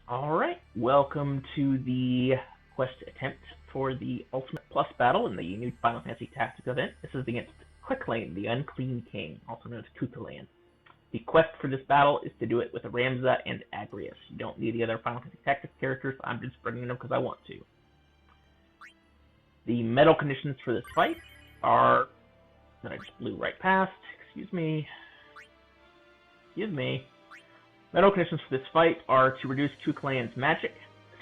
Alright, welcome to the quest attempt for the Ultimate Plus battle in the new Final Fantasy Tactics event. This is against Quicklane, the Unclean King, also known as Kukalan. The quest for this battle is to do it with Ramza and Agrias. You don't need the other Final Fantasy Tactics characters, I'm just bringing them because I want to. The medal conditions for this fight are, that I just blew right past, excuse me. Medal conditions for this fight are to reduce Kukalan's magic,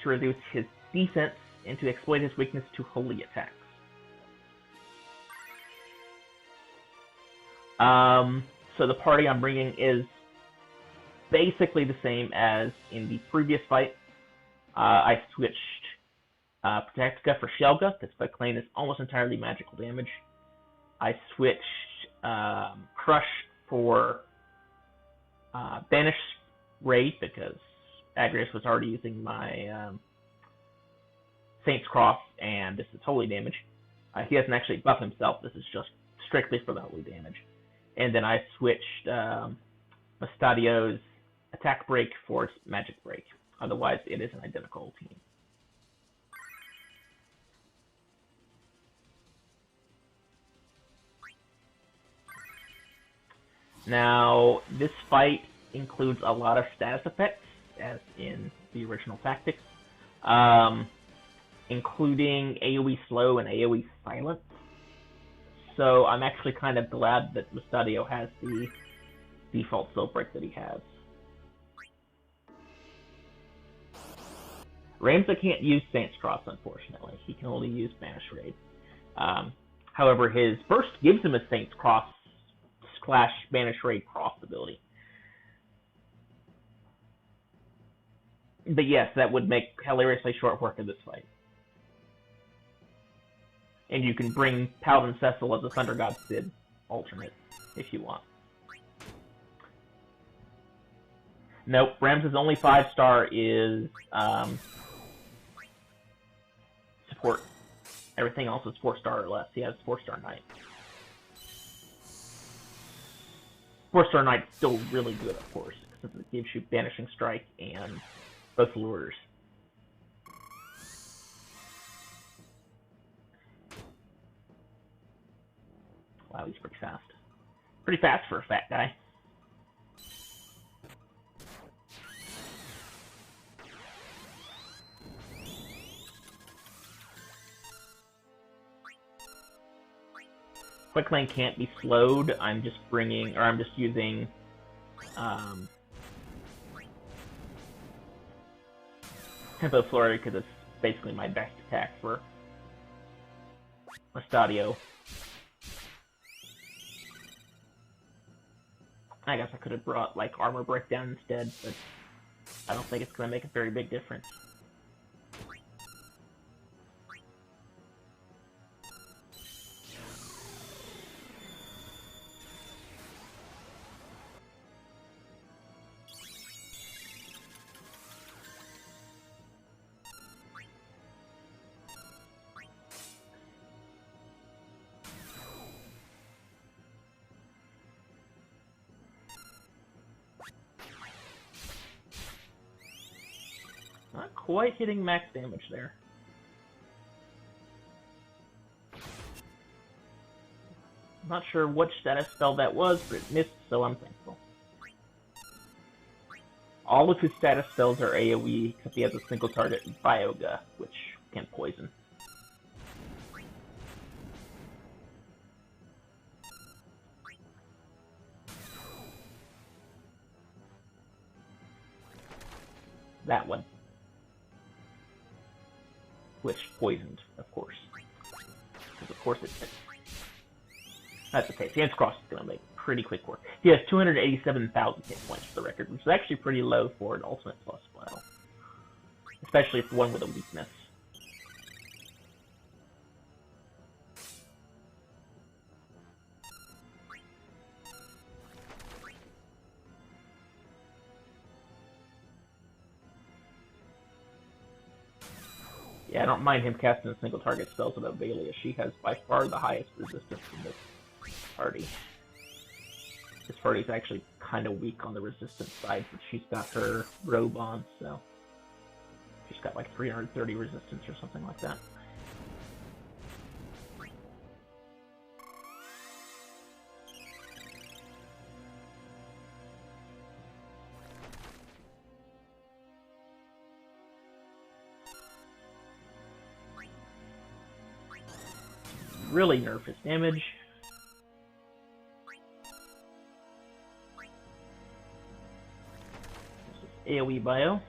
to reduce his defense, and to exploit his weakness to holy attacks. So the party I'm bringing is basically the same as in the previous fight. I switched Protectica for Shelga, because Quicklane is almost entirely magical damage. I switched Crush for Banish Raid, because Agrias was already using my Saint's Cross, and this is holy damage. He doesn't actually buff himself, this is just strictly for the holy damage. And then I switched Mustadio's Attack Break for Magic Break. Otherwise, it is an identical team. Now, this fight includes a lot of status effects, as in the original Tactics, including AoE Slow and AoE Silence. So I'm actually kind of glad that Mustadio has the default Soul Break that he has. Ramza can't use Saint's Cross, unfortunately. He can only use Banish Raid. However, his burst gives him a Saint's Cross / Banish Raid cross ability. But yes, that would make hilariously short work of this fight. And you can bring Paladin Cecil as a Thunder God Sid alternate, if you want. Nope, Ramza's only 5-star is support. Everything else is 4-star or less. He has 4-star Knight. 4-star Knight's still really good, of course, because it gives you Banishing Strike and both lures. Wow, he's pretty fast. Pretty fast for a fat guy. Quicklane can't be slowed. I'm just using Tempo Flurry because it's basically my best attack for Mustadio. I guess I could have brought like Armor Breakdown instead, but I don't think it's going to make a very big difference. Not quite hitting max damage there. I'm not sure which status spell that was, but it missed, so I'm thankful. All of his status spells are AoE, except he has a single target Bioga, which can poison. That one. Which poisoned, of course. Because of course it hits. That's okay. Saint's Cross is going to make pretty quick work. He has 287,000 hit points for the record, which is actually pretty low for an Ultimate Plus battle. Especially for one with a weakness. Yeah, I don't mind him casting a single target spells with Avelia. She has by far the highest resistance in this party. This party's actually kind of weak on the resistance side, but she's got her robe on, so Just got like 330 resistance or something like that. Really nerf his damage. This is AoE bio.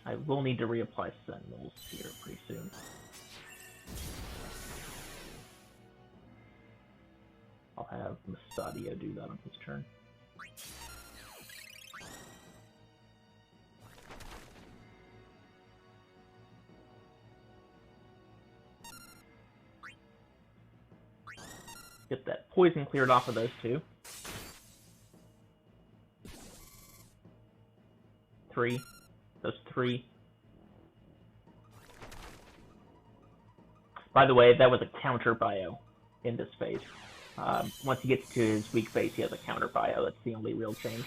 I will need to reapply Sentinels here pretty soon. I'll have Masadio do that on his turn. Get that poison cleared off of those two. 3. Those 3. By the way, that was a counter bio in this phase. Once he gets to his weak phase, he has a counter bio. That's the only real change.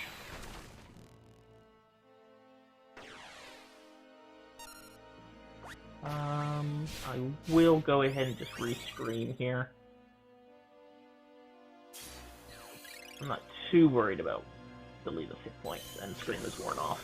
I will go ahead and just re-scream here. I'm not too worried about the Leela's hit points, and Scream is worn off.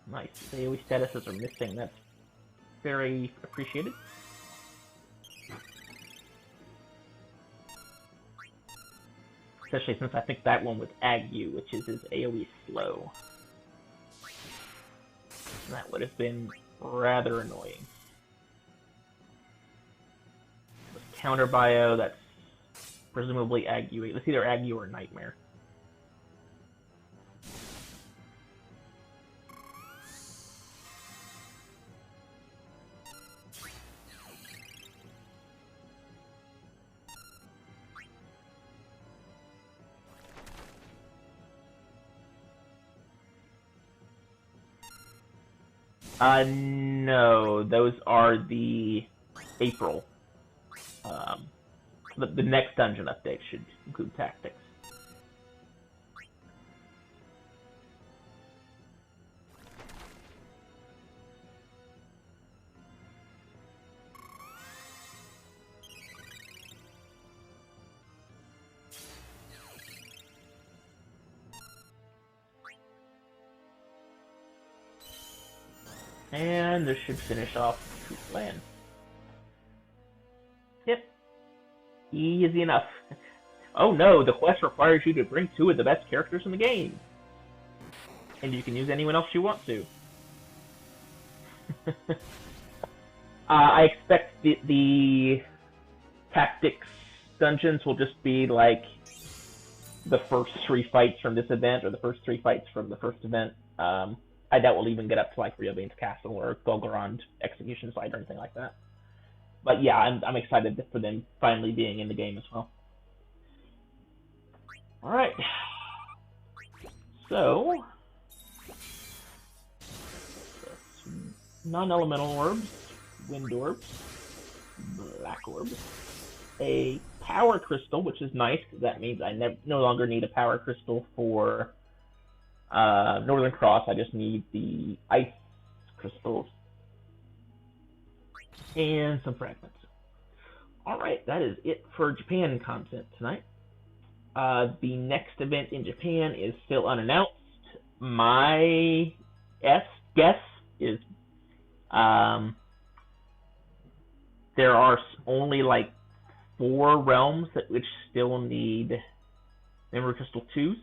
Nice. The AoE statuses are missing. That's very appreciated. Especially since I think that one was Ague, which is his AoE slow. That would have been rather annoying. With counter bio, that's presumably Ague. It's either Ague or Nightmare. No, those are the April. The next dungeon update should include tactics. And this should finish off Troop Land. Yep. Easy enough. Oh no, the quest requires you to bring 2 of the best characters in the game. And you can use anyone else you want to. I expect the tactics dungeons will just be like the first 3 fights from this event, or the first 3 fights from the first event. I doubt we'll even get up to like Ryobane's Castle or Golgorond Execution Site or anything like that. But yeah, I'm excited for them finally being in the game as well. Alright. So, non-elemental orbs, wind orbs, black orbs, a power crystal, which is nice because that means I no longer need a power crystal for Northern Cross. I just need the ice crystals and some fragments. Alright, that is it for Japan content tonight. The next event in Japan is still unannounced. My guess is there are only like 4 realms which still need Memory Crystal 2s.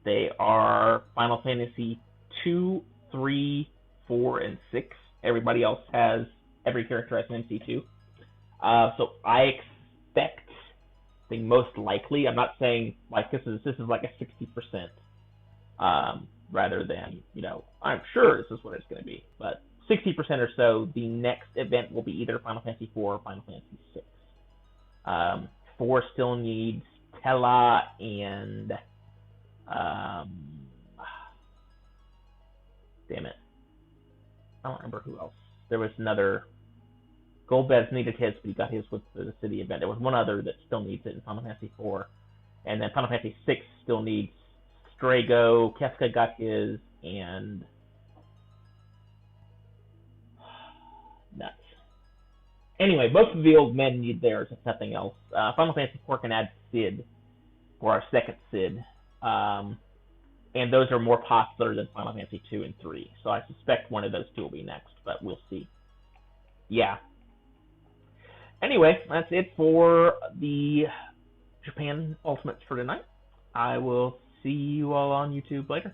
They are Final Fantasy 2, 3, 4, and 6. Everybody else has, every character has an MC2. So I expect, I think most likely, I'm not saying like this is like a 60%, rather than, I'm sure this is what it's going to be, but 60% or so, the next event will be either Final Fantasy 4 or Final Fantasy 6. 4 still needs Tella and damn it, I don't remember who else. There was another. Golbez needed his, but he got his with the city event. There was one other that still needs it in Final Fantasy 4, and then Final Fantasy 6 still needs Strago. Kefka got his, and nuts. Anyway, both of the old men need theirs, if nothing else. Final Fantasy 4 can add Cid for our second Cid, and those are more popular than Final Fantasy 2 and 3. So I suspect one of those two will be next, but we'll see. Yeah. Anyway, that's it for the Japan Ultimates for tonight. I will see you all on YouTube later.